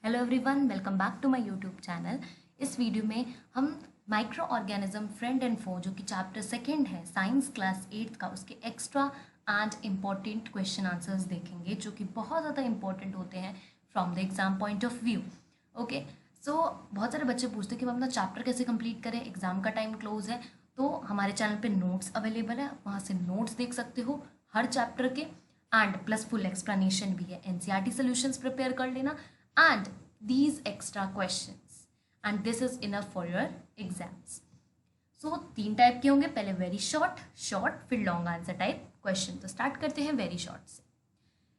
Hello everyone, welcome back to my YouTube channel. इस video में हम microorganism friend and foe जो कि चैप्टर सेकंड है साइंस क्लास 8th का, उसके extra and important question answers देखेंगे जो कि बहुत ज़्यादा इंपॉर्टेंट होते हैं from the exam point of view. Okay, so बहुत सारे बच्चे पूछते हैं कि हम अपना चैप्टर कैसे कंप्लीट करें, एग्जाम का टाइम क्लोज है। तो हमारे चैनल पे नोट्स अवेलेबल है, वहाँ से नोट्स देख सकते हो हर चैप्टर के, एंड प्लस फुल एक्सप्लेनेशन भी है। एनसीईआरटी सॉल्यूशंस प्रिपेयर कर लेना and these extra questions and this is enough for your exams. So तीन टाइप के होंगे, पहले वेरी शॉर्ट फिर लॉन्ग आंसर टाइप क्वेश्चन। तो स्टार्ट करते हैं वेरी शॉर्ट से।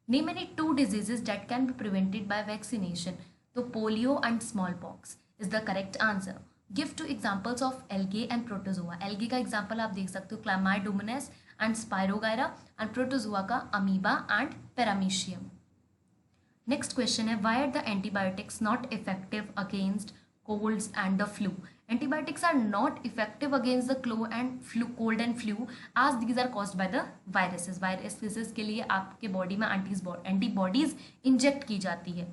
Name any two diseases that can be prevented by vaccination. तो polio and smallpox is the correct answer. Give two examples of algae and protozoa. Algae का example आप देख सकते हो chlamydomonas and spirogyra, and protozoa का amoeba and paramecium. Next question है, why are the antibiotics not effective against colds and the flu. Antibiotics are not effective against the cold and flu as these are caused by the viruses. Viruses के लिए आपके body में antibodies inject की जाती है।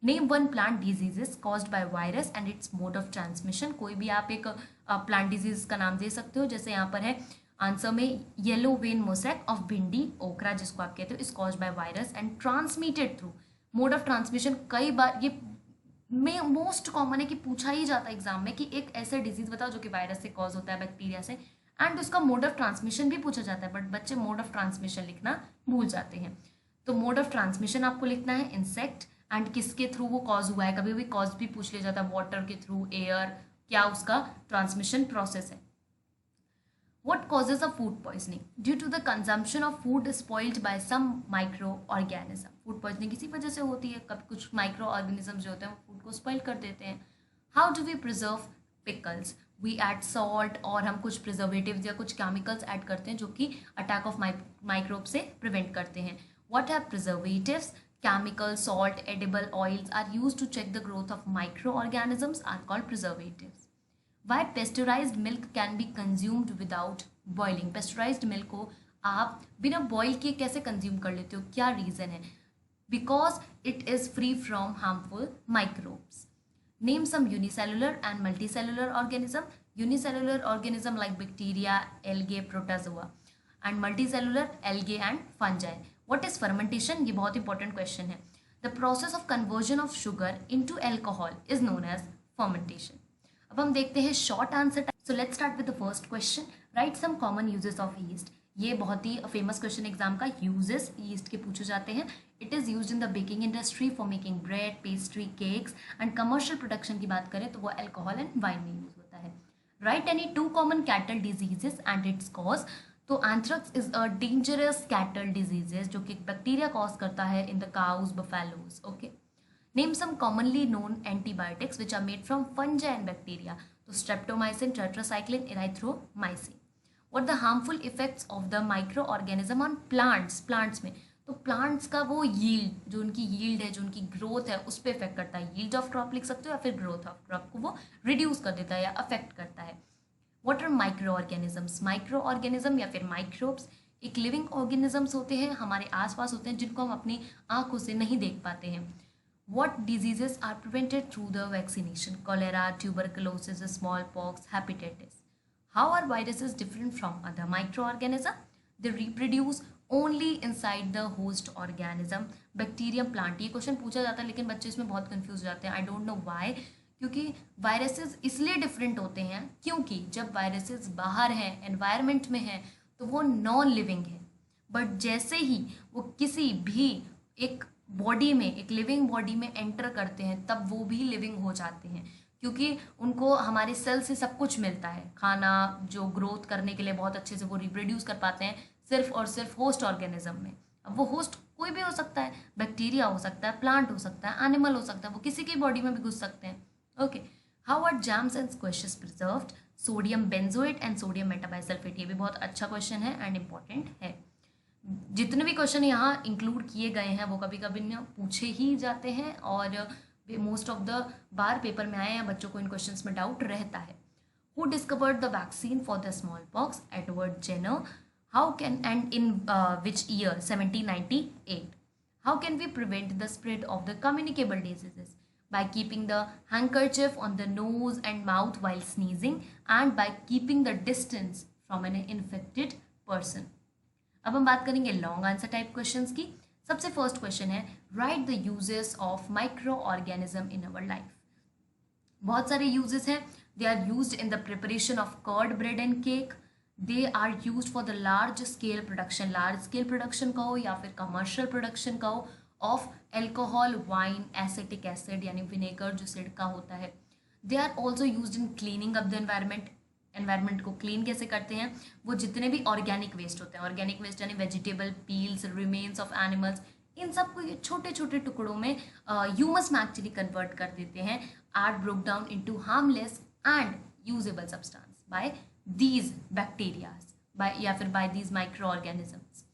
Name one plant diseases caused by virus and it's mode of transmission. कोई भी आप एक प्लांट डिजीज का नाम दे सकते हो, जैसे यहाँ पर है आंसर में येलो वेन मोसैक ऑफ भिंडी ओकरा जिसको आप कहते हो is caused by virus and transmitted through. Mode of transmission कई बार ये में मोस्ट कॉमन है कि पूछा ही जाता है एग्जाम में कि एक ऐसा डिजीज बताओ जो कि वायरस से कॉज होता है, बैक्टीरिया से, एंड उसका मोड ऑफ ट्रांसमिशन भी पूछा जाता है, बट बच्चे मोड ऑफ ट्रांसमिशन लिखना भूल जाते हैं। तो मोड ऑफ ट्रांसमिशन आपको लिखना है इंसेक्ट, एंड किसके थ्रू वो कॉज हुआ है। कभी भी कॉज भी पूछ लिया जाता है, वाटर के थ्रू, एयर, क्या उसका ट्रांसमिशन प्रोसेस है। What causes a food poisoning? Due to the consumption of food spoiled by some microorganism. Food poisoning किसी वजह से होती है, कभी कुछ microorganisms जो होते हैं वो फूड को स्पॉइल कर देते हैं। How do we preserve pickles? We add salt, और हम कुछ preservatives या कुछ chemicals ऐड करते हैं जो कि attack of microbes से prevent करते हैं। What are preservatives? Chemicals, salt, edible oils are used to check the growth of microorganisms are called preservatives. Why pasteurized milk can be consumed without boiling? Pasteurized milk को आप बिना boil किए कैसे consume कर लेते हो, क्या रीजन है? Because it is free from harmful microbes. Name some unicellular and multicellular organism. Unicellular organism like bacteria, algae, protozoa, and multicellular algae and fungi. What is fermentation? ये बहुत इंपॉर्टेंट क्वेश्चन है। The process of conversion of sugar into alcohol is known as fermentation. अब हम देखते हैं short answer type. So let's start with the first question. Write some common uses of yeast. ये बहुत ही फेमस क्वेश्चन एग्जाम का, uses yeast के पूछे जाते हैं। It is used in the baking industry for making bread, pastry, cakes, and commercial production की बात करें तो वो अल्कोहल एंड वाइन में यूज होता है। Write any two common cattle diseases and its cause. तो anthrax is a dangerous cattle diseases जो कि बैक्टीरिया कॉज करता है in the cows, buffaloes. Okay, Name some commonly known antibiotics which are made from fungi and bacteria. So streptomycin, tetracycline, erythromycin. What the harmful effects of the microorganism on plants? Plants में तो plants का वो yield, जो उनकी yield है, जो उनकी growth है, उस पर इफेक्ट करता है। yield of crop लिख सकते हो या फिर growth of crop को वो reduce कर देता है या affect करता है। What are microorganisms? Microorganism या फिर microbes एक living organisms होते हैं, हमारे आसपास होते हैं, जिनको हम अपनी आंखों से नहीं देख पाते हैं। What diseases are prevented through the vaccination? Cholera, tuberculosis, smallpox, hepatitis. How are viruses different from other microorganisms? They reproduce only inside the host organism. Bacterium, plant, ये क्वेश्चन पूछा जाता है लेकिन बच्चे इसमें बहुत कंफ्यूज जाते हैं। I don't know why. क्योंकि वायरसेस इसलिए डिफरेंट होते हैं क्योंकि जब वायरसेस बाहर हैं, एनवायरनमेंट में हैं, तो वो नॉन लिविंग है, बट जैसे ही वो किसी भी एक बॉडी में, एक लिविंग बॉडी में एंटर करते हैं तब वो भी लिविंग हो जाते हैं, क्योंकि उनको हमारे सेल से सब कुछ मिलता है। खाना जो ग्रोथ करने के लिए बहुत अच्छे से वो रिप्रोड्यूस कर पाते हैं सिर्फ और सिर्फ होस्ट ऑर्गेनिज्म में। अब वो होस्ट कोई भी हो सकता है, बैक्टीरिया हो सकता है, प्लांट हो सकता है, एनिमल हो सकता है, वो किसी की बॉडी में भी घुस सकते हैं। Okay, how are jams and squashes preserved? Sodium benzoate and sodium metabisulphite. ये भी बहुत अच्छा क्वेश्चन है एंड इम्पॉर्टेंट है। जितने भी क्वेश्चन यहाँ इंक्लूड किए गए हैं वो कभी कभी ना पूछे ही जाते हैं और most of the bar paper में आए हैं, बच्चों को इन क्वेश्चंस में डाउट रहता है। Who discovered the vaccine for the small pox? Edward Jenner. How can and in which year? 1798। How can we prevent the spread of the communicable diseases? by keeping the handkerchief on the nose and mouth while sneezing, and by keeping the distance from an infected person. अब हम बात करेंगे long answer type questions की. सबसे first question है, write the uses of microorganism in our life. बहुत सारे uses हैं. They are used in the preparation of curd, bread and cake. They are used for the large scale production, large scale production का हो या फिर commercial production का हो, of alcohol, wine, acetic acid यानी विनेगर जो सिरका होता है. They are also used in cleaning up the environment. Environment को क्लीन कैसे करते हैं? वो जितने भी ऑर्गेनिक वेस्ट होते हैं, ऑर्गेनिक वेस्ट यानी vegetable peels, remains of animals, इन सबको ये छोटे छोटे टुकड़ों में ह्यूमस में एक्चुअली कन्वर्ट कर देते हैं, are broke down into harmless and usable substance by these bacterias, by या फिर by these microorganisms.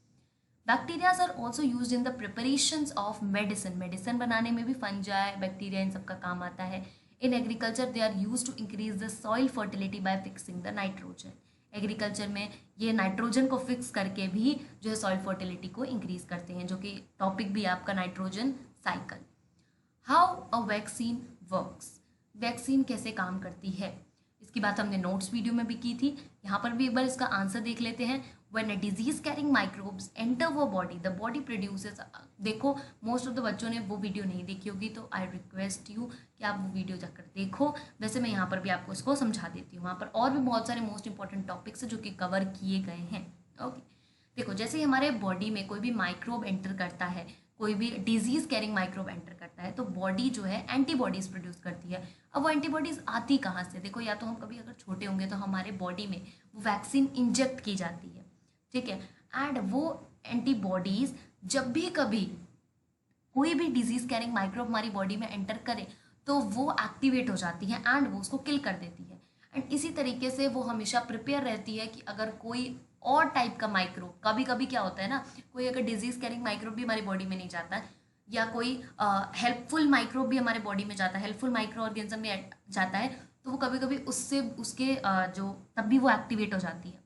Bacterias are also use in the preparations of medicine. Medicine बनाने में भी फंजाई, बैक्टीरिया इन सबका काम आता है. In agriculture, they are used to increase the soil fertility by fixing the nitrogen. Agriculture में ये nitrogen को फिक्स करके भी जो है सॉइल फर्टिलिटी को इंक्रीज करते हैं, जो कि टॉपिक भी है आपका nitrogen cycle. How a vaccine works. Vaccine कैसे काम करती है, इसकी बात हमने नोट्स वीडियो में भी की थी. यहाँ पर भी एक बार इसका आंसर देख लेते हैं. When a disease carrying microbes enter our body, the body produces. देखो मोस्ट ऑफ द बच्चों ने वो वीडियो नहीं देखी होगी, तो आई रिक्वेस्ट यू कि आप वो वीडियो जाकर देखो. वैसे मैं यहाँ पर भी आपको इसको समझा देती हूँ. वहाँ पर और भी बहुत सारे मोस्ट इंपॉर्टेंट टॉपिक्स हैं जो कि कवर किए गए हैं. ओके, देखो जैसे हमारे बॉडी में कोई भी माइक्रोब एंटर करता है, कोई भी डिजीज कैरिंग माइक्रोब एंटर करता है, तो बॉडी जो है एंटीबॉडीज प्रोड्यूस करती है. अब वो एंटीबॉडीज आती कहाँ से? देखो, या तो हम कभी अगर छोटे होंगे तो हमारे बॉडी में वो वैक्सीन इंजेक्ट की जाती है, ठीक है. एंड वो एंटीबॉडीज जब भी कभी कोई भी डिजीज कैरिंग माइक्रोब हमारी बॉडी में एंटर करे तो वो एक्टिवेट हो जाती है एंड वो उसको किल कर देती है. एंड इसी तरीके से वो हमेशा प्रिपेयर रहती है कि अगर कोई और टाइप का माइक्रोब, कभी कभी क्या होता है ना, कोई अगर डिजीज कैरिंग माइक्रोब भी हमारी बॉडी में नहीं जाता है, या कोई हेल्पफुल माइक्रोब भी हमारे बॉडी में जाता है, हेल्पफुल माइक्रो ऑर्गेनिज्म में जाता है, तो वो कभी कभी उससे उसके जो तब भी वो एक्टिवेट हो जाती है,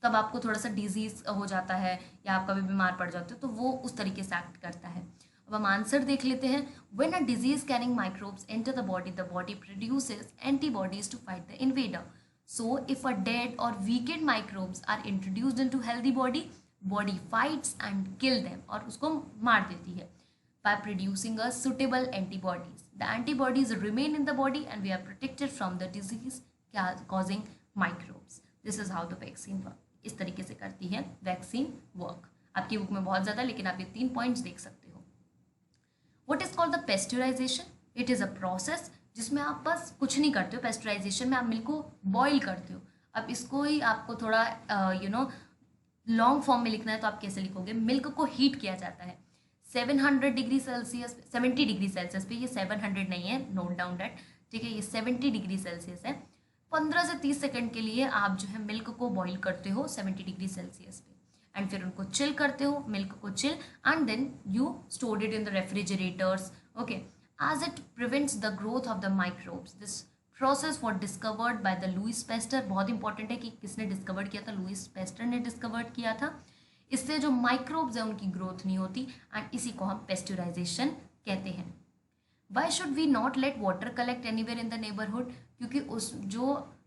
तब आपको थोड़ा सा डिजीज हो जाता है या आप कभी बीमार पड़ जाते हो, तो वो उस तरीके से एक्ट करता है. अब हम आंसर देख लेते हैं. When a disease carrying microbes enter the body produces antibodies to fight the invader. So if a dead or weakened microbes are introduced into healthy body fights and kill them, और उसको मार देती है by producing a suitable antibodies. The antibodies remain in the body and we are protected from the disease causing microbes. This is how the vaccine work. इस तरीके से करती है वैक्सीन वर्क. आपकी बुक में बहुत ज़्यादा, लेकिन आप ये 3 पॉइंट्स देख सकते हो. What is called the pasteurization? It is a process जिसमें आप बस कुछ नहीं करते हो. पेस्चराइजेशन में आप मिल्क को बॉईल करते हो. अब इसको ही आपको थोड़ा लॉन्ग फॉर्म में लिखना है, तो आप कैसे लिखोगे? मिल्क को हीट किया जाता है 700 डिग्री सेल्सियस, 70 डिग्री सेल्सियस पे. ये 700 नहीं है, नोट डाउन डेट, ठीक है. ये 70 डिग्री सेल्सियस है. 15 से 30 सेकंड के लिए आप जो है मिल्क को बॉईल करते हो 70 डिग्री सेल्सियस पे, एंड फिर उनको चिल करते हो, मिल्क को chill, and then you stored it in the refrigerators. Okay, as it prevents the growth of the microbes. This process was discovered by the Louis Pasteur. बहुत important है कि किसने डिस्कवर किया था? लुइस पेस्टर ने discover किया था. इससे जो माइक्रोब्स हैं उनकी ग्रोथ नहीं होती, एंड इसी को हम पेस्चराइजेशन कहते हैं. Why should we not let water collect anywhere in the neighbourhood? क्योंकि उस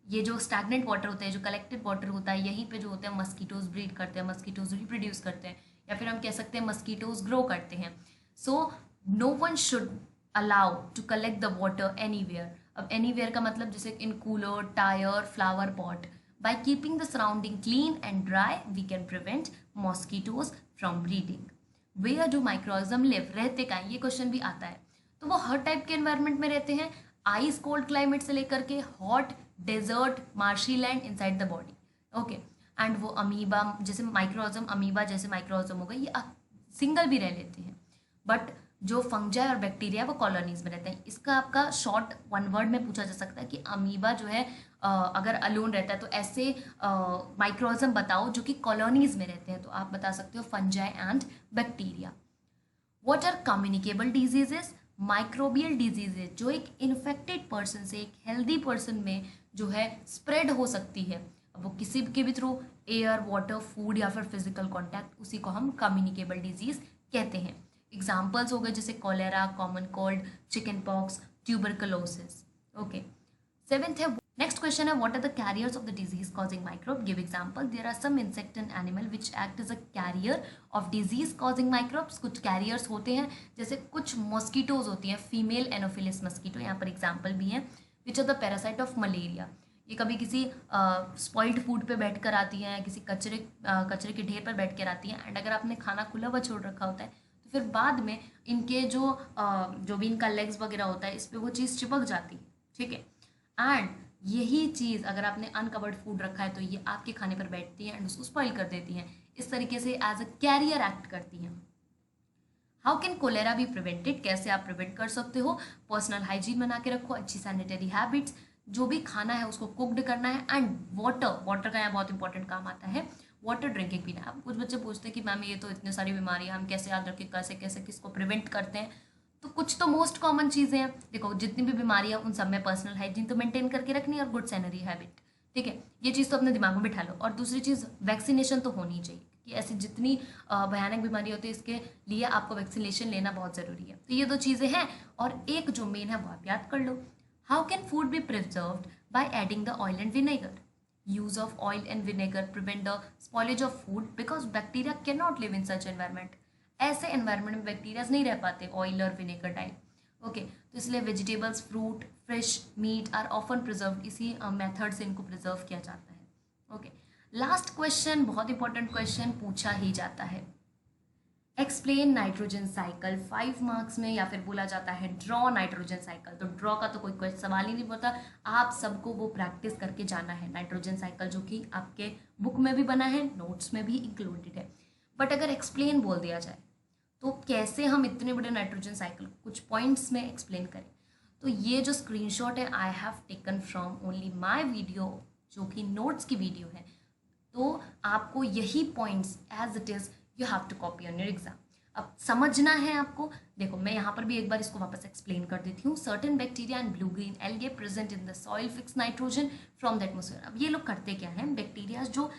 ये जो स्टैगनेंट वाटर होता है, जो कलेक्टेड वाटर होता है, यहीं पे जो होते हैं मस्कीटोज ब्रीड करते हैं, मस्कीटोज रिप्रोड्यूस करते हैं, या फिर हम कह सकते हैं मस्कीटोज ग्रो करते हैं. So no one should allow to collect the water anywhere. अब एनीवेयर का मतलब जैसे in cooler, tyre, flower pot. By keeping the surrounding clean and dry, we can prevent mosquitoes from breeding. Where do microorganisms live? रहते कहाँ? ये question भी आता है. तो वो हर टाइप के एनवायरनमेंट में रहते हैं, आइस कोल्ड क्लाइमेट से लेकर के hot, desert, marshy land inside the body. Okay, and वो अमीबा जैसे माइक्रोऑर्गेनिज्म, अमीबा जैसे माइक्रोऑर्गेनिज्म हो गए, ये सिंगल भी रह लेते हैं, बट जो फंजाई और बैक्टीरिया वो कॉलोनीज में रहते हैं. इसका आपका शॉर्ट वन वर्ड में पूछा जा सकता है कि अमीबा जो है अगर अलोन रहता है तो ऐसे माइक्रोऑर्गेनिज्म बताओ जो कि कॉलोनीज में रहते हैं, तो आप बता सकते हो fungi and bacteria. What are communicable diseases? Microbial diseases जो एक इन्फेक्टेड पर्सन से एक हेल्दी पर्सन में जो है स्प्रेड हो सकती है, वो किसी के भी थ्रू, एयर, वाटर, फूड या फिर फिजिकल कॉन्टैक्ट, उसी को हम कम्युनिकेबल डिजीज कहते हैं. एग्जाम्पल्स हो गए जैसे cholera, common cold, chicken pox, tuberculosis. Okay, seventh है, नेक्स्ट क्वेश्चन है, what are the carriers of the disease causing microbe, give example. There are some insect and animal which act as a carrier of disease causing microbes. कुछ carriers होते हैं, जैसे कुछ mosquitoes होती हैं, female Anopheles mosquito, यहाँ पर example भी है। Which are the parasite of malaria, ये कभी किसी स्पॉइल्ड फूड पे बैठ कर आती हैं, किसी कचरे के ढेर पर बैठ कर आती हैं, एंड अगर आपने खाना खुला हुआ छोड़ रखा होता है तो फिर बाद में इनके जो भी इनका लेग्स वगैरह होता है, इस पर वो चीज़ चिपक जाती है, ठीक है। एंड यही चीज़ अगर आपने अनकवर्ड फूड रखा है तो ये आपके खाने पर बैठती है एंड उसको स्पॉइल कर देती हैं। इस तरीके से एज अ कैरियर एक्ट करती हैं। How can cholera be prevented, कैसे आप प्रिवेंट कर सकते हो? पर्सनल हाइजीन बना के रखो, अच्छी सैनिटरी हैबिट्स, जो भी खाना है उसको कुकड करना है, एंड वाटर का यहाँ बहुत इंपॉर्टेंट काम आता है। वाटर ड्रिंकिंग पीना। अब कुछ बच्चे पूछते हैं कि मैम ये तो इतनी सारी बीमारियां हम कैसे याद रखें, कैसे कैसे किसको प्रिवेंट करते हैं? तो कुछ तो मोस्ट कॉमन चीज़ें हैं। देखो, जितनी भी बीमारियां उन सब में पर्सनल हाइजीन तो मेंटेन करके रखनी है और गुड सैनिटरी हैबिट, ठीक है। ये चीज़ तो अपने दिमाग में बिठा लो। और दूसरी चीज़, वैक्सीनेशन तो होनी चाहिए कि ऐसी जितनी भयानक बीमारी होती है इसके लिए आपको वैक्सीनेशन लेना बहुत ज़रूरी है। तो ये दो चीज़ें हैं। और एक जो मेन है वो आप याद कर लो। How can food be preserved by adding the oil and vinegar? use of oil and vinegar prevent the spoilage of food because bacteria cannot live in such environment। ऐसे एनवायरनमेंट में बैक्टीरिया नहीं रह पाते ऑयल और vinegar type. Okay, तो इसलिए vegetables, fruit, fish, meat are often preserve, इसी method से इनको प्रिजर्व किया जाता है। ओके, लास्ट क्वेश्चन, बहुत इंपॉर्टेंट क्वेश्चन पूछा ही जाता है। एक्सप्लेन नाइट्रोजन साइकिल, 5 मार्क्स में, या फिर बोला जाता है ड्रॉ नाइट्रोजन साइकिल। तो ड्रॉ का तो कोई सवाल ही नहीं होता, आप सबको वो प्रैक्टिस करके जाना है नाइट्रोजन साइकिल, जो कि आपके बुक में भी बना है, नोट्स में भी इंक्लूडेड है। बट अगर एक्सप्लेन बोल दिया जाए तो कैसे हम इतने बड़े नाइट्रोजन साइकिल कुछ पॉइंट्स में एक्सप्लेन करें? तो ये जो स्क्रीनशॉट है I have taken from only my video, जो कि नोट्स की वीडियो है। तो आपको यही points as it is you have to copy on your exam. अब समझना है आपको। देखो, मैं यहाँ पर भी एक बार इसको वापस एक्सप्लेन कर देती हूँ। Certain bacteria and blue green algae present in the soil fix nitrogen from the atmosphere. अब ये लोग करते क्या हैं? बैक्टीरिया जो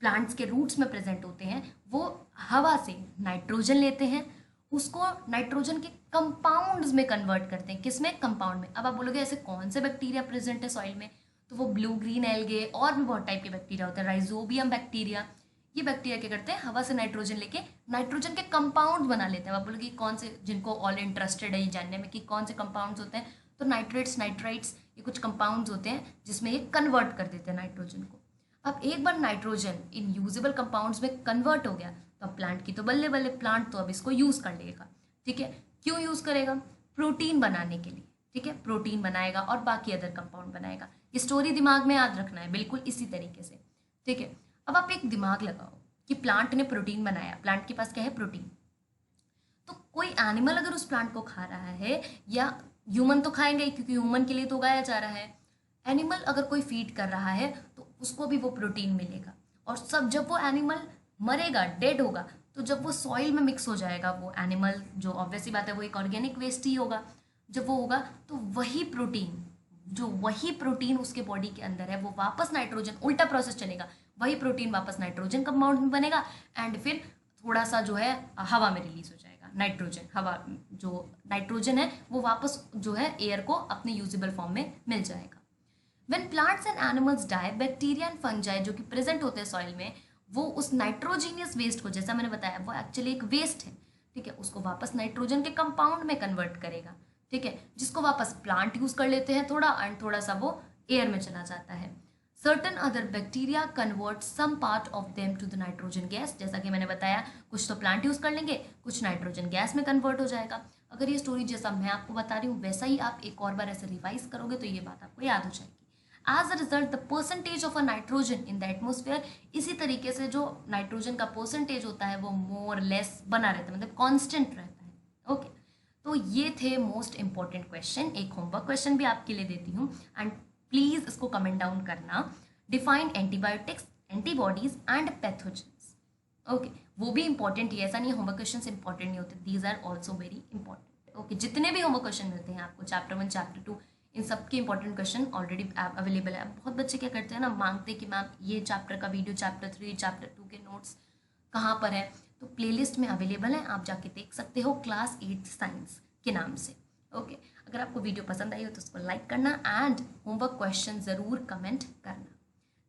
प्लांट्स के रूट्स में प्रेजेंट होते हैं वो हवा से नाइट्रोजन लेते हैं, उसको नाइट्रोजन के कंपाउंड्स में कन्वर्ट करते हैं। किस में? कंपाउंड में। अब आप बोलोगे ऐसे कौन से बैक्टीरिया प्रेजेंट है सॉइल में? तो वो ब्लू ग्रीन एल्गे और भी बहुत टाइप के बैक्टीरिया होते हैं, राइजोबियम बैक्टीरिया। ये बैक्टीरिया क्या करते हैं? हवा से नाइट्रोजन लेके नाइट्रोजन के कंपाउंड बना लेते हैं। आप बोलोगे कौन से, जिनको ऑल इंटरेस्टेड है ये जानने में कि कौन से कंपाउंड्स होते हैं, तो नाइट्रेट्स, नाइट्राइट्स, ये कुछ कंपाउंड्स होते हैं जिसमें ये कन्वर्ट कर देते हैं नाइट्रोजन को। अब एक बार नाइट्रोजन इन यूजेबल कंपाउंड्स में कन्वर्ट हो गया तो अब प्लांट की तो बल्ले बल्ले, प्लांट तो अब इसको यूज़ कर लेगा, ठीक है। क्यों यूज़ करेगा? प्रोटीन बनाने के लिए, ठीक है। प्रोटीन बनाएगा और बाकी अदर कंपाउंड बनाएगा। ये स्टोरी दिमाग में याद रखना है, बिल्कुल इसी तरीके से, ठीक है। अब आप एक दिमाग लगाओ कि प्लांट ने प्रोटीन बनाया, प्लांट के पास क्या है? प्रोटीन। तो कोई एनिमल अगर उस प्लांट को खा रहा है, या ह्यूमन तो खाएंगे क्योंकि ह्यूमन के लिए तो उगाया जा रहा है, एनिमल अगर कोई फीड कर रहा है तो उसको भी वो प्रोटीन मिलेगा। और सब जब वो एनिमल मरेगा, डेड होगा, तो जब वो सॉइल में मिक्स हो जाएगा, वो एनिमल जो ऑब्वियसली बात है वो एक ऑर्गेनिक वेस्ट ही होगा, जब वो होगा तो वही प्रोटीन उसके बॉडी के अंदर है वो वापस नाइट्रोजन, उल्टा प्रोसेस चलेगा, वही प्रोटीन वापस नाइट्रोजन कंपाउंड में बनेगा एंड फिर थोड़ा सा जो है हवा में रिलीज हो जाएगा नाइट्रोजन। हवा जो नाइट्रोजन है वो वापस जो है एयर को अपने यूजेबल फॉर्म में मिल जाएगा। When plants and animals die, bacteria and fungi जो कि प्रेजेंट होते हैं सॉइल में, वो उस नाइट्रोजीनियस वेस्ट को, जैसा मैंने बताया वो एक्चुअली एक वेस्ट है, ठीक है, उसको वापस नाइट्रोजन के कंपाउंड में कन्वर्ट करेगा, ठीक है, जिसको वापस प्लांट यूज कर लेते हैं थोड़ा, एंड थोड़ा सा वो एयर में चला जाता है। Certain other bacteria convert some part of them to the nitrogen gas, जैसा कि मैंने बताया कुछ तो प्लांट यूज कर लेंगे, कुछ नाइट्रोजन गैस में कन्वर्ट हो जाएगा। अगर ये स्टोरी जैसा मैं आपको बता रही हूँ वैसा ही आप एक और बार ऐसे रिवाइज करोगे तो ये बात आपको याद हो जाएगी। As a result the percentage of a nitrogen in the atmosphere, इसी तरीके से जो नाइट्रोजन का परसेंटेज होता है वो मोर लेस बना रहता है, मतलब कांस्टेंट रहता है। ओके, तो ये थे मोस्ट इंपॉर्टेंट क्वेश्चन। एक होमवर्क क्वेश्चन भी आपके लिए देती हूँ एंड प्लीज इसको कमेंट डाउन करना। Define antibiotics, antibodies and pathogens. Okay, वो भी इंपॉर्टेंट ही, ऐसा नहीं होमवर्क क्वेश्चन इंपॉर्टेंट नहीं होते, these are also very important. Okay, जितने भी होमवर्क क्वेश्चन मिलते हैं आपको चैप्टर 1, चैप्टर 2, इन सबके इंपॉर्टेंट क्वेश्चन ऑलरेडी अवेलेबल है। अब बहुत बच्चे क्या करते हैं ना, मांगते हैं कि मैम ये चैप्टर का वीडियो, चैप्टर 3, चैप्टर 2 के नोट्स कहाँ पर है? तो प्लेलिस्ट में अवेलेबल है, आप जाके देख सकते हो, क्लास 8 साइंस के नाम से। ओके, अगर अगर आपको वीडियो पसंद आई हो तो उसको लाइक करना एंड होमवर्क क्वेश्चन ज़रूर कमेंट करना।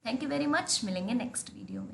थैंक यू वेरी मच, मिलेंगे नेक्स्ट वीडियो में।